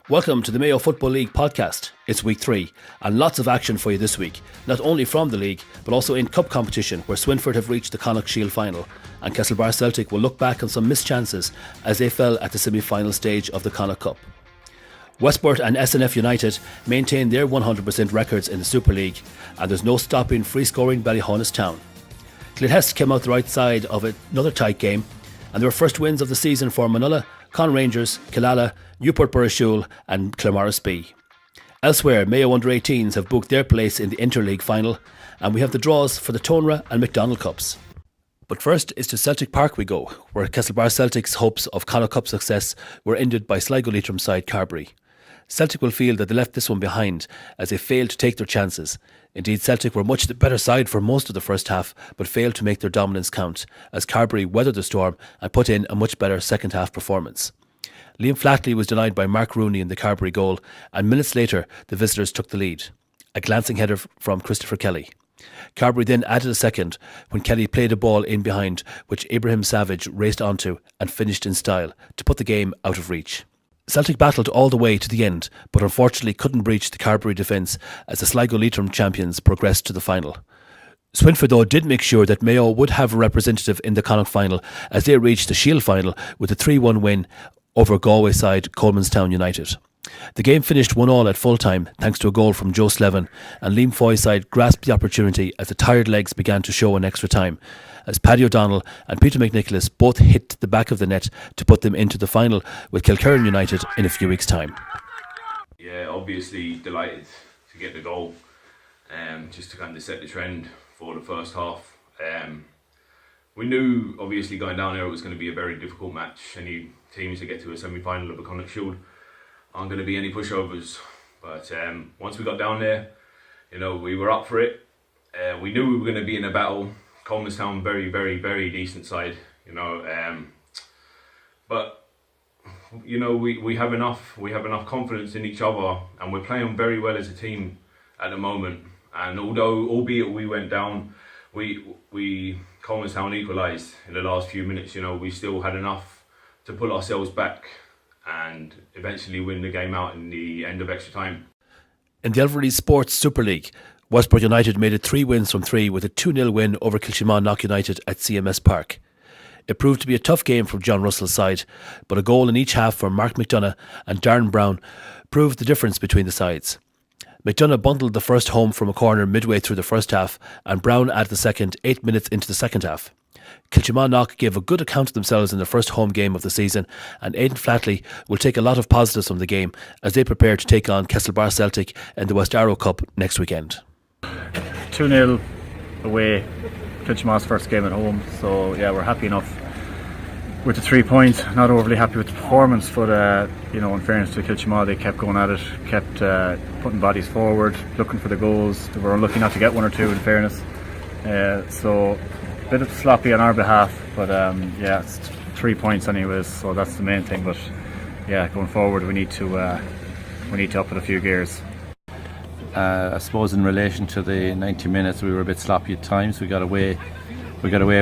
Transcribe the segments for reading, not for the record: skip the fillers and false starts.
Welcome to the Mayo Football League podcast. It's week 3 and lots of action for you this week, not only from the league but also in cup competition where Swinford have reached the Connacht Shield final and Castlebar Celtic will look back on some missed chances as they fell at the semi-final stage of the Connacht Cup. Westport and SNF United maintain their 100% records in the Super League and there's no stopping free-scoring Ballyhonus Town. Clithest came out the right side of another tight game and there were first wins of the season for Manula, Con Rangers, Killala, Newport Burrishoole and Clamorris-B. Elsewhere, Mayo under-18s have booked their place in the Interleague final and we have the draws for the Tonra and McDonald Cups. But first is to Celtic Park we go, where Castlebar Celtic's hopes of Connacht Cup success were ended by Sligo Leitrim side Carbery. Celtic will feel that they left this one behind as they failed to take their chances. Indeed, Celtic were much the better side for most of the first half but failed to make their dominance count as Carbery weathered the storm and put in a much better second half performance. Liam Flatley was denied by Mark Rooney in the Carbery goal and minutes later the visitors took the lead. A glancing header from Christopher Kelly. Carbery then added a second when Kelly played a ball in behind which Ibrahim Savage raced onto and finished in style to put the game out of reach. Celtic battled all the way to the end but unfortunately couldn't breach the Carbery defence as the Sligo Leitrim champions progressed to the final. Swinford though did make sure that Mayo would have a representative in the Connacht final as they reached the Shield final with a 3-1 win over Galway side Colemanstown United. The game finished 1-1 at full time thanks to a goal from Joe Slevin and Liam Foy's side grasped the opportunity as the tired legs began to show in extra time as Paddy O'Donnell and Peter McNicholas both hit the back of the net to put them into the final with Kilkerran United in a few weeks' time. Yeah, obviously delighted to get the goal, just to kind of set the trend for the first half. We knew obviously going down there it was going to be a very difficult match. Any teams that get to a semi-final of a Connacht Shield aren't going to be any pushovers. But once we got down there, we were up for it. We knew we were going to be in a battle. Colemanstown, very, very, very decent side, but we have enough confidence in each other, and we're playing very well as a team at the moment. And albeit we went down, we Colemanstown equalised in the last few minutes. We still had enough to pull ourselves back and eventually win the game out in the end of extra time. In the Elvery Sports Super League, Westport United made it 3 wins from 3 with a 2-0 win over Kilchimon United at CMS Park. It proved to be a tough game from John Russell's side, but a goal in each half from Mark McDonough and Darren Brown proved the difference between the sides. McDonough bundled the first home from a corner midway through the first half and Brown added the second 8 minutes into the second half. Kilchimon gave a good account of themselves in their first home game of the season and Aidan Flatley will take a lot of positives from the game as they prepare to take on Castlebar Celtic in the West Arrow Cup next weekend. 2-0 away, Kilchimon's first game at home, so yeah, we're happy enough with the 3 points. Not overly happy with the performance, but in fairness to Kilchimon, they kept going at it, kept putting bodies forward, looking for the goals. They were unlucky not to get 1 or 2 in fairness, so a bit of sloppy on our behalf, but it's 3 points anyways, so that's the main thing. But yeah, going forward we need to up it a few gears. I suppose in relation to the 90 minutes we were a bit sloppy at times. We got away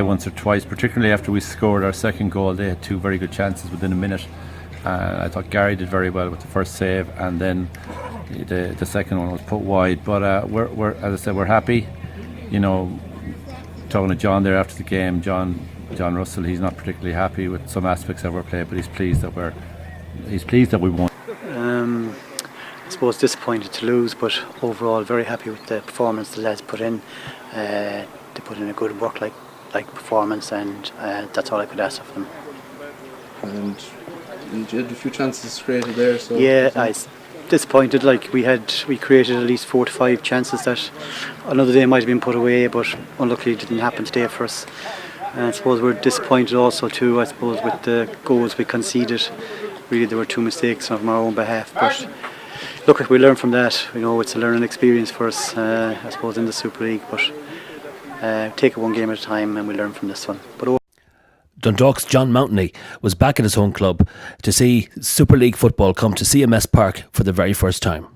once or twice, particularly after we scored our second goal. They had 2 very good chances within a minute. I thought Gary did very well with the first save and then the second one was put wide, but we're as I said, we're happy. Talking to John there after the game, John Russell, he's not particularly happy with some aspects of our play, but he's pleased that we won. I suppose disappointed to lose, but overall very happy with the performance the lads put in. They put in a good work-like performance, and that's all I could ask of them. And you had a few chances created there. So yeah, I was disappointed. We created at least 4 to 5 chances that another day might have been put away, but unluckily it didn't happen today for us. And I suppose we're disappointed also too. I suppose with the goals we conceded, really there were 2 mistakes on our own behalf, but. Look, we learn from that. It's a learning experience for us, I suppose, in the Super League. But take it 1 game at a time, and we learn from this one. But Dundalk's John Mountney was back at his home club to see Super League football come to CMS Park for the very first time.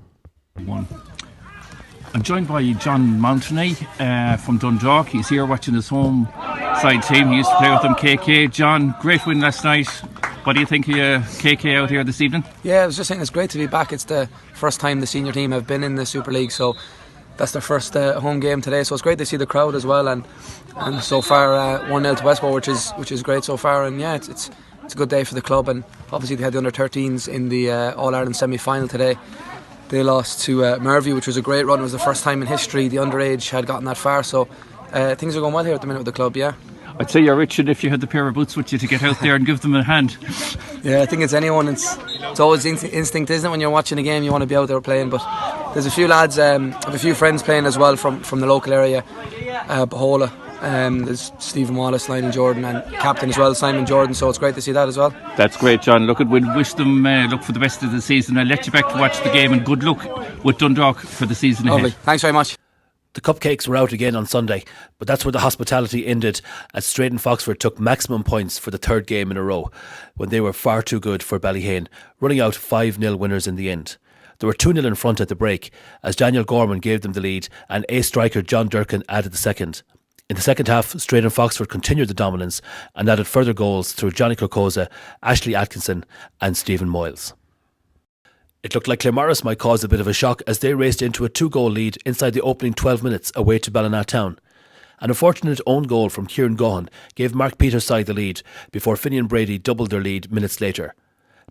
I'm joined by John Mountney from Dundalk. He's here watching his home side team. He used to play with them, KK. John, great win last night. What do you think of KK out here this evening? Yeah, I was just saying it's great to be back. It's the first time the senior team have been in the Super League, so that's their first home game today. So it's great to see the crowd as well, and so far 1-0 to Westport, which is great so far. And yeah, it's a good day for the club. And obviously they had the under-13s in the All-Ireland semi-final today. They lost to Merview, which was a great run. It was the first time in history the underage had gotten that far. So things are going well here at the minute with the club. Yeah. I'd say you're Richard if you had the pair of boots with you to get out there and give them a hand. Yeah, I think it's anyone. It's always instinct, isn't it? When you're watching a game, you want to be out there playing. But there's a few lads, I have a few friends playing as well from the local area, Bahola. There's Stephen Wallace, Lionel Jordan, and captain as well, Simon Jordan. So it's great to see that as well. That's great, John. Look, we'll wish them luck for the best of the season. I'll let you back to watch the game, and good luck with Dundalk for the season Lovely. ahead. Thanks very much. The cupcakes were out again on Sunday, but that's where the hospitality ended, as Straight Foxford took maximum points for the third game in a row, when they were far too good for Ballyhane, running out 5-0 winners in the end. They were 2-0 in front at the break, as Daniel Gorman gave them the lead and ace striker John Durkin added the second. In the second half, Straight Foxford continued the dominance and added further goals through Johnny Kokoza, Ashley Atkinson and Stephen Moyles. It looked like Claremorris might cause a bit of a shock as they raced into a 2-goal lead inside the opening 12 minutes away to Ballina Town. An unfortunate own goal from Kieran Gohan gave Mark Peters' side the lead before Finian Brady doubled their lead minutes later.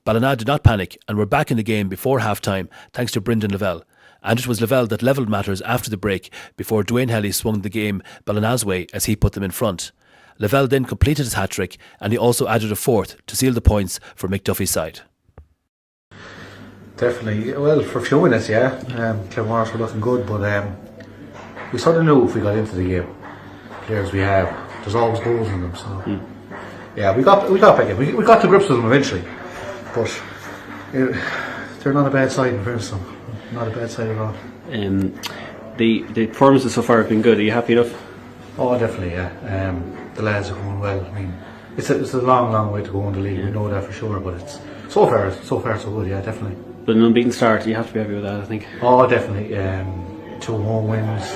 Ballina did not panic and were back in the game before half-time thanks to Brendan Lavelle, and it was Lavelle that levelled matters after the break before Dwayne Helly swung the game Ballina's way as he put them in front. Lavelle then completed his hat-trick and he also added a fourth to seal the points for Mick Duffy's side. Definitely. Well, for a few minutes, yeah. Claremorris were looking good, but we sort of knew if we got into the game, players we have, there's always goals in them. So yeah, we got back in. We got to grips with them eventually, but they're not a bad side in fairness. Not a bad side at all. The performances so far have been good. Are you happy enough? Oh, definitely, yeah. The lads are going well. I mean, it's a long way to go in the league. We know that for sure, but it's so far so good. Yeah, definitely. But an unbeaten start, you have to be happy with that, I think. Oh, definitely. 2 home wins,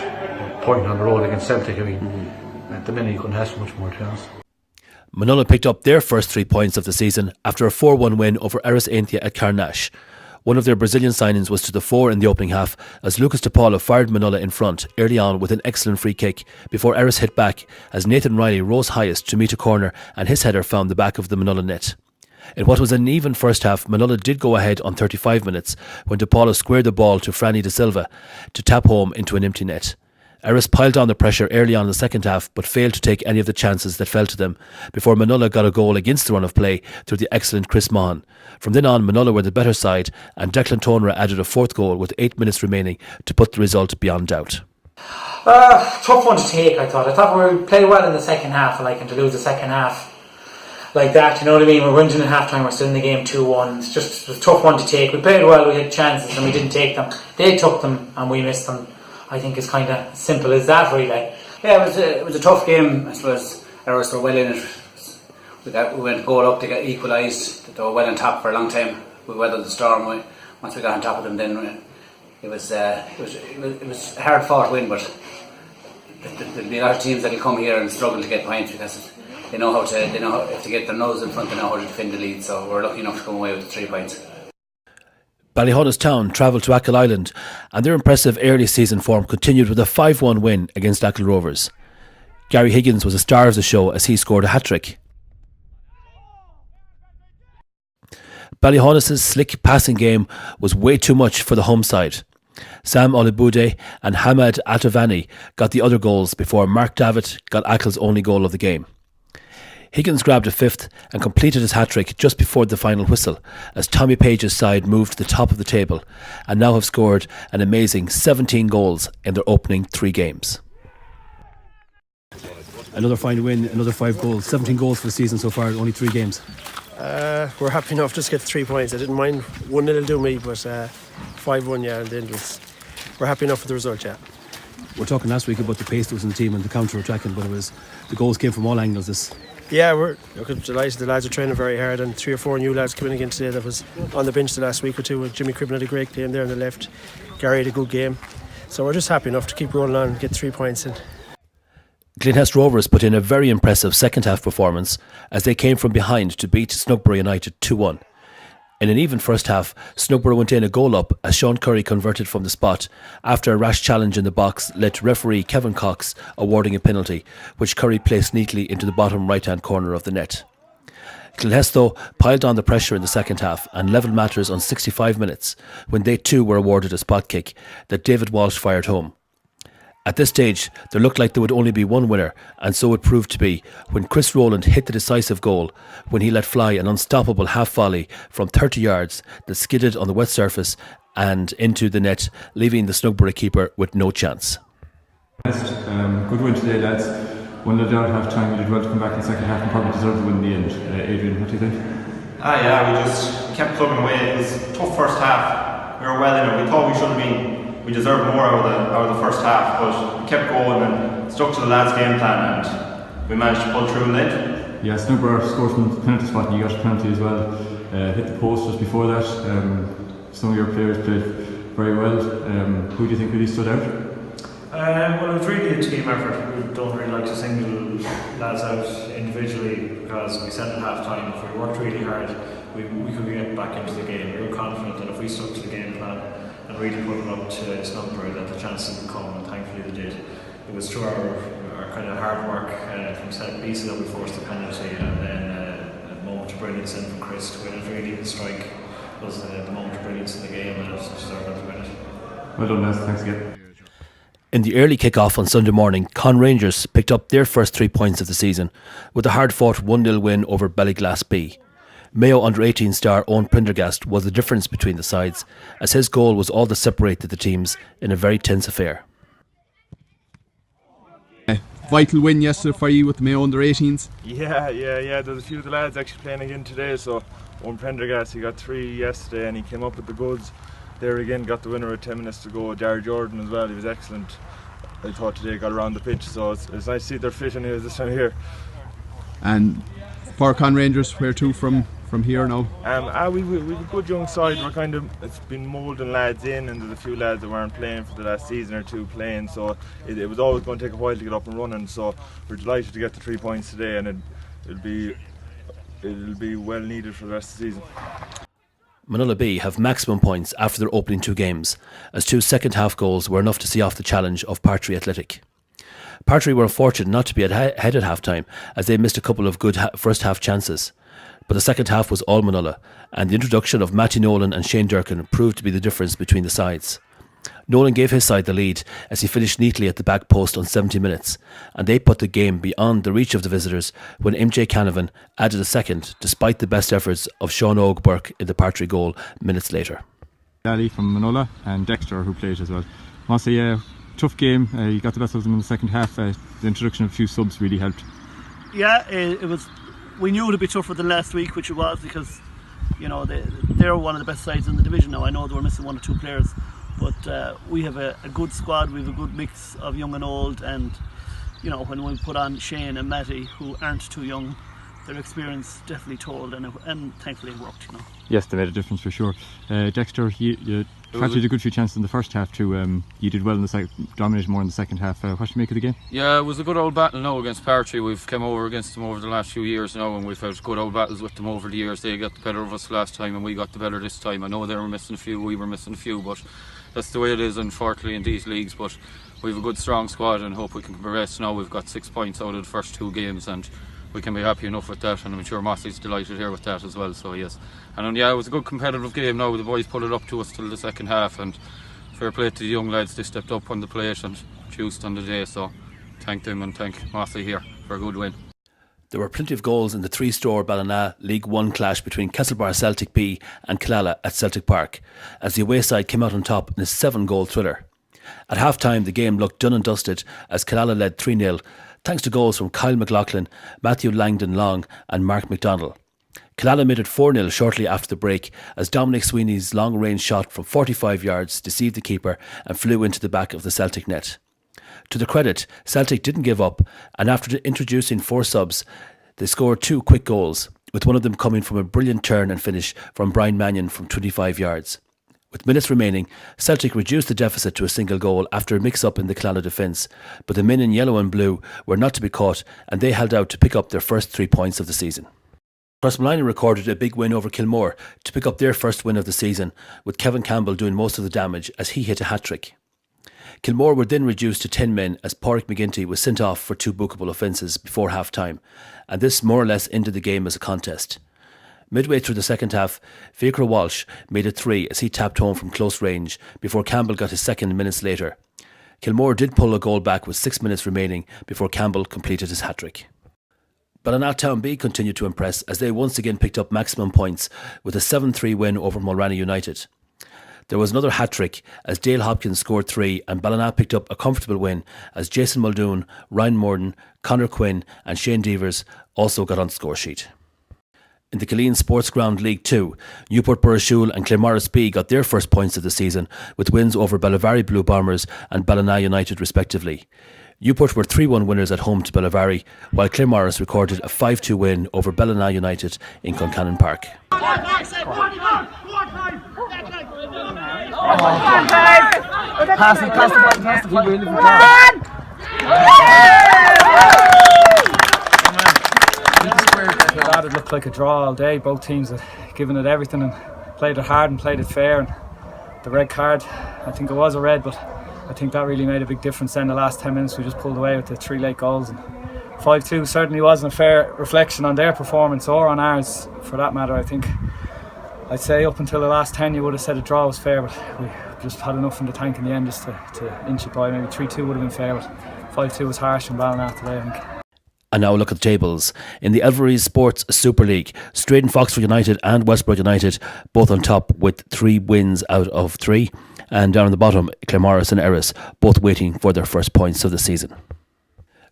point on the road against Celtic. I mean, at the minute you couldn't ask for much more, to be honest. Manula picked up their first 3 points of the season after a 4-1 win over Eris Ainthia at Carnash. One of their Brazilian signings was to the fore in the opening half as Lucas DePaula fired Manula in front early on with an excellent free kick before Eris hit back as Nathan Riley rose highest to meet a corner and his header found the back of the Manula net. In what was an even first half, Manula did go ahead on 35 minutes when DePaula squared the ball to Franny De Silva to tap home into an empty net. Eris piled on the pressure early on in the second half but failed to take any of the chances that fell to them before Manula got a goal against the run of play through the excellent Chris Maughan. From then on, Manula were the better side and Declan Tonra added a fourth goal with 8 minutes remaining to put the result beyond doubt. Tough one to take, I thought. I thought we played well in the second half, and to lose the second half like that, you know what I mean? We're winning at half time, we're still in the game 2-1. It's just a tough one to take. We played well, we had chances and we didn't take them. They took them and we missed them. I think it's kind of simple as that, really. Yeah, it was a tough game. I suppose Eris were well in it. We went goal up to get equalised. They were well on top for a long time. We weathered the storm. Once we got on top of them, then it was a hard fought win. But there'll be a lot of teams that'll come here and struggle to get points because they know if to get their nose in front, they know how to defend the lead. So we're lucky enough to come away with the 3 points. Ballyhonus Town travelled to Achill Island and their impressive early season form continued with a 5-1 win against Achill Rovers. Gary Higgins was a star of the show as he scored a hat-trick. Ballyhonus' slick passing game was way too much for the home side. Sam Olibude and Hamad Atavani got the other goals before Mark Davitt got Achill's only goal of the game. Higgins grabbed a fifth and completed his hat-trick just before the final whistle as Tommy Page's side moved to the top of the table and now have scored an amazing 17 goals in their opening 3 games. Another fine win, another 5 goals, 17 goals for the season so far, only 3 games. We're happy enough just to get 3 points. I didn't mind 1-0 will do me, but 5-1, yeah, and then we're happy enough with the result, yeah. We're talking last week about the pace that was in the team and the counter-attacking, but the goals came from all angles. Yeah, we're delighted. The lads are training very hard, and 3 or 4 new lads coming again today that was on the bench the last week or two. With Jimmy Cribben had a great game there on the left. Gary had a good game. So we're just happy enough to keep rolling on and get 3 points in. Glenhest Rovers put in a very impressive second half performance as they came from behind to beat Snugbury United 2-1. In an even first half, Snugbury went in a goal up as Sean Curry converted from the spot after a rash challenge in the box led to referee Kevin Cox awarding a penalty, which Curry placed neatly into the bottom right-hand corner of the net. Glenhest, though, piled on the pressure in the second half and levelled matters on 65 minutes when they too were awarded a spot kick that David Walsh fired home. At this stage, there looked like there would only be one winner, and so it proved to be when Chris Rowland hit the decisive goal when he let fly an unstoppable half volley from 30 yards that skidded on the wet surface and into the net, leaving the Snugbury keeper with no chance. Good win today, lads. 1-0 down at half time. We did well to come back in the second half and probably deserved to win in the end. Adrian, what do you think? Yeah, we just kept plugging away. It was a tough first half. We were well in it. We thought we should have been. We deserved more out of the first half, but we kept going and stuck to the lads' game plan, and we managed to pull through in the end. Yeah, Snugbury scored from the penalty spot and you got a penalty as well. Hit the post just before that. Some of your players played very well. Who do you think really stood out? Well, it was really a team effort. We don't really like to single lads out individually because we said at half time if we worked really hard, we could get back into the game. We were confident that if we stuck to the game plan and really put it up to Snugbury that the chances would come, and thankfully they did. It was through our kind of hard work from set pieces that we forced the penalty, and then a moment of brilliance in from Chris to win it. Really, the strike was the moment of brilliance in the game, and it deserved to win it. Well done, lads. Thanks again. In the early kick-off on Sunday morning, Con Rangers picked up their first 3 points of the season with a hard-fought 1-0 win over Ballyglass B. Mayo under-18 star Owen Prendergast was the difference between the sides, as his goal was all that separated the teams in a very tense affair. Vital win yesterday for you with the Mayo under-18s. Yeah. There's a few of the lads actually playing again today, so Owen Prendergast, he got 3 yesterday and he came up with the goods. There again, got the winner with 10 minutes to go. Dar Jordan as well, he was excellent. I thought today got around the pitch, so it's nice to see they're fit anyways this time of year. And for Con Rangers, where to from here now? We've a good young side. It's been moulding lads in, and there's a few lads that weren't playing for the last season or two playing, so it was always going to take a while to get up and running, so we're delighted to get the 3 points today, and it'll be well needed for the rest of the season. Manula B have maximum points after their opening 2 games, as 2 second half goals were enough to see off the challenge of Partry Athletic. Partry were unfortunate not to be ahead at half time, as they missed a couple of good first half chances. But the second half was all Manula, and the introduction of Matty Nolan and Shane Durkin proved to be the difference between the sides. Nolan gave his side the lead as he finished neatly at the back post on 70 minutes, and they put the game beyond the reach of the visitors when MJ Canavan added a second, despite the best efforts of Sean Ogburke in the Partry goal minutes later. Ali from Manula and Dexter, who played as well. I must say, tough game. You got the best of them in the second half. The introduction of a few subs really helped. Yeah, it was. We knew it would be tougher than last week, which it was, because they're one of the best sides in the division now. I know they were missing 1 or 2 players, but we have a good squad. We have a good mix of young and old, and when we put on Shane and Matty, who aren't too young, their experience definitely told, and thankfully it worked. Yes, they made a difference for sure. Dexter, you had a good few chances in the first half too. You did well in the dominated more in the second half. What did you make of the game? Yeah, it was a good old battle now against Partry. We've come over against them over the last few years now, and we've had good old battles with them over the years. They got the better of us last time, and we got the better this time. I know they were missing a few, we were missing a few, but that's the way it is, unfortunately, in these leagues. But we've a good, strong squad, and hope we can progress now. We've got 6 points out of the first 2 games, and we can be happy enough with that, and I'm sure Mossley's delighted here with that as well, so yes. And it was a good competitive game now. The boys put it up to us till the second half, and fair play to the young lads. They stepped up on the plate and juiced on the day, so thank them and thank Mossley here for a good win. There were plenty of goals in the 3-store Ballina League 1 clash between Castlebar Celtic B and Killala at Celtic Park, as the away side came out on top in a 7-goal thriller. At half time, the game looked done and dusted as Killala led 3-0, thanks to goals from Kyle McLaughlin, Matthew Langdon Long and Mark McDonald. Killala made it 4-0 shortly after the break as Dominic Sweeney's long-range shot from 45 yards deceived the keeper and flew into the back of the Celtic net. To their credit, Celtic didn't give up, and after introducing 4 subs, they scored 2 quick goals, with one of them coming from a brilliant turn and finish from Brian Mannion from 25 yards. With minutes remaining, Celtic reduced the deficit to a single goal after a mix-up in the Killala defence, but the men in yellow and blue were not to be caught and they held out to pick up their first 3 points of the season. Crossmolina recorded a big win over Kilmore to pick up their first win of the season, with Kevin Campbell doing most of the damage as he hit a hat-trick. Kilmore were then reduced to 10 men as Pádraig McGinty was sent off for 2 bookable offences before half-time, and this more or less ended the game as a contest. Midway through the second half, Fiacre Walsh made it 3 as he tapped home from close range before Campbell got his second minutes later. Kilmore did pull a goal back with 6 minutes remaining before Campbell completed his hat-trick. Ballina Town B continued to impress as they once again picked up maximum points with a 7-3 win over Mulranny United. There was another hat-trick as Dale Hopkins scored 3 and Ballina picked up a comfortable win as Jason Muldoon, Ryan Morden, Conor Quinn and Shane Devers also got on the score sheet. In the Killeen Sports Ground League 2, Newport Burrishoole and Claremorris B got their first points of the season with wins over Bellavary Blue Bombers and Ballina United respectively. Newport were 3-1 winners at home to Bellavary, while Claremorris recorded a 5-2 win over Ballina United in Concannon Park. It looked like a draw all day. Both teams had given it everything and played it hard and played it fair. And the red card, I think it was a red, but I think that really made a big difference. Then the last 10 minutes we just pulled away with the 3 late goals, and 5-2 certainly wasn't a fair reflection on their performance or on ours for that matter. I think I'd say up until the last 10 you would have said a draw was fair, but we just had enough in the tank in the end just to inch it by. Maybe 3-2 would have been fair, but 5-2 was harsh in Ballina today, I think. And now look at the tables. In the Elveries Sports Super League, Straden Foxford United and Westbrook United both on top with 3 wins out of 3. And down at the bottom, Claremorris and Erris both waiting for their first points of the season.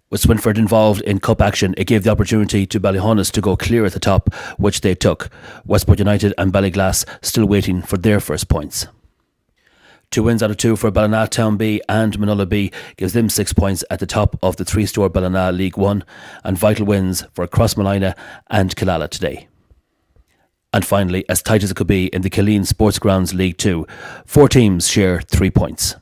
With Swinford involved in cup action, it gave the opportunity to Ballyhonus to go clear at the top, which they took. Westport United and Ballyglass still waiting for their first points. 2 wins out of 2 for Ballina Town B and Manula B gives them 6 points at the top of the 3-store Ballina League 1, and vital wins for Crossmolina and Killala today. And finally, as tight as it could be in the Killeen Sports Grounds League 2, 4 teams share 3 points.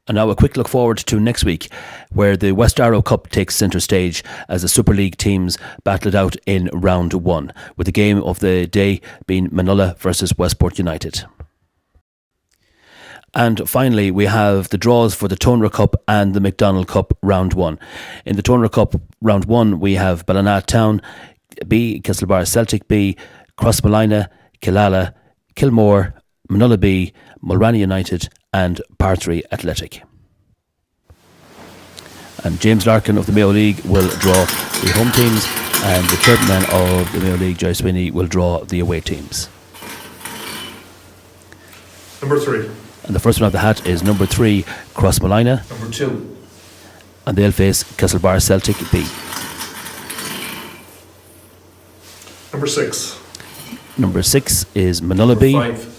And now a quick look forward to next week, where the West Arrow Cup takes centre stage as the Super League teams battle it out in round 1, with the game of the day being Manula versus Westport United. And finally, we have the draws for the Tonra Cup and the McDonald Cup round 1. In the Tonra Cup round 1, we have Ballina Town B, Castlebar Celtic B, Crossmolina, Killala, Kilmore, Manula B, Mulranny United and Partry Athletic. And James Larkin of the Mayo League will draw the home teams, and the chairman of the Mayo League, Joyce Sweeney, will draw the away teams. Number 3. And the first one of the hat is number 3, Crossmolina. Number 2. And they'll face Castlebar Celtic B. Number 6. Number 6 is Manula B. 5.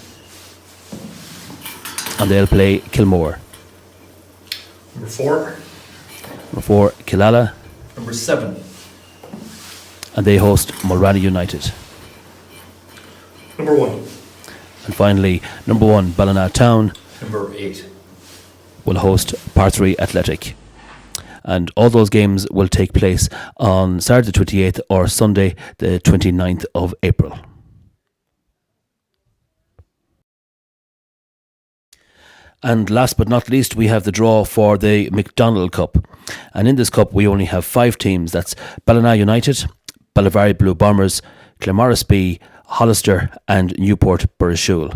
And they'll play Kilmore. Number 4. Number 4, Killala. Number 7. And they host Mulranny United. Number 1. And finally, number 1, Ballina Town. Number 8. Will host Partry Athletic. And all those games will take place on Saturday the 28th or Sunday the 29th of April. And last but not least, we have the draw for the McDonald Cup. And in this cup, we only have 5 teams. That's Ballina United, Bellavary Blue Bombers, Claremorris B, Hollister and Newport Burrishoole.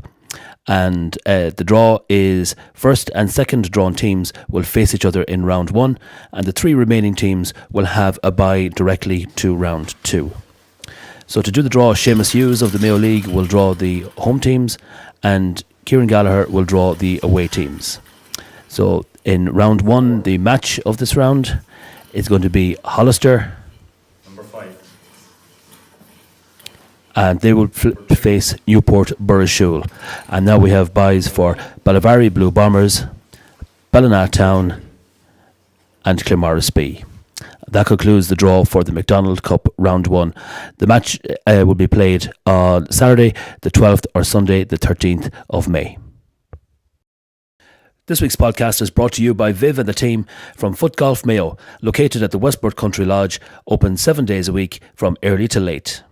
And the draw is first and second drawn teams will face each other in round 1, and the 3 remaining teams will have a bye directly to round 2. So to do the draw, Seamus Hughes of the Mayo League will draw the home teams, and Kieran Gallagher will draw the away teams. So in round 1, the match of this round is going to be Hollister. Number 5. And they will face Newport Burrishoole. And now we have byes for Bellavary Blue Bombers, Ballina Town and Claremorris B. That concludes the draw for the McDonald Cup Round 1. The match will be played on Saturday the 12th or Sunday the 13th of May. This week's podcast is brought to you by Viv and the team from Foot Golf Mayo, located at the Westport Country Lodge, open 7 days a week from early to late.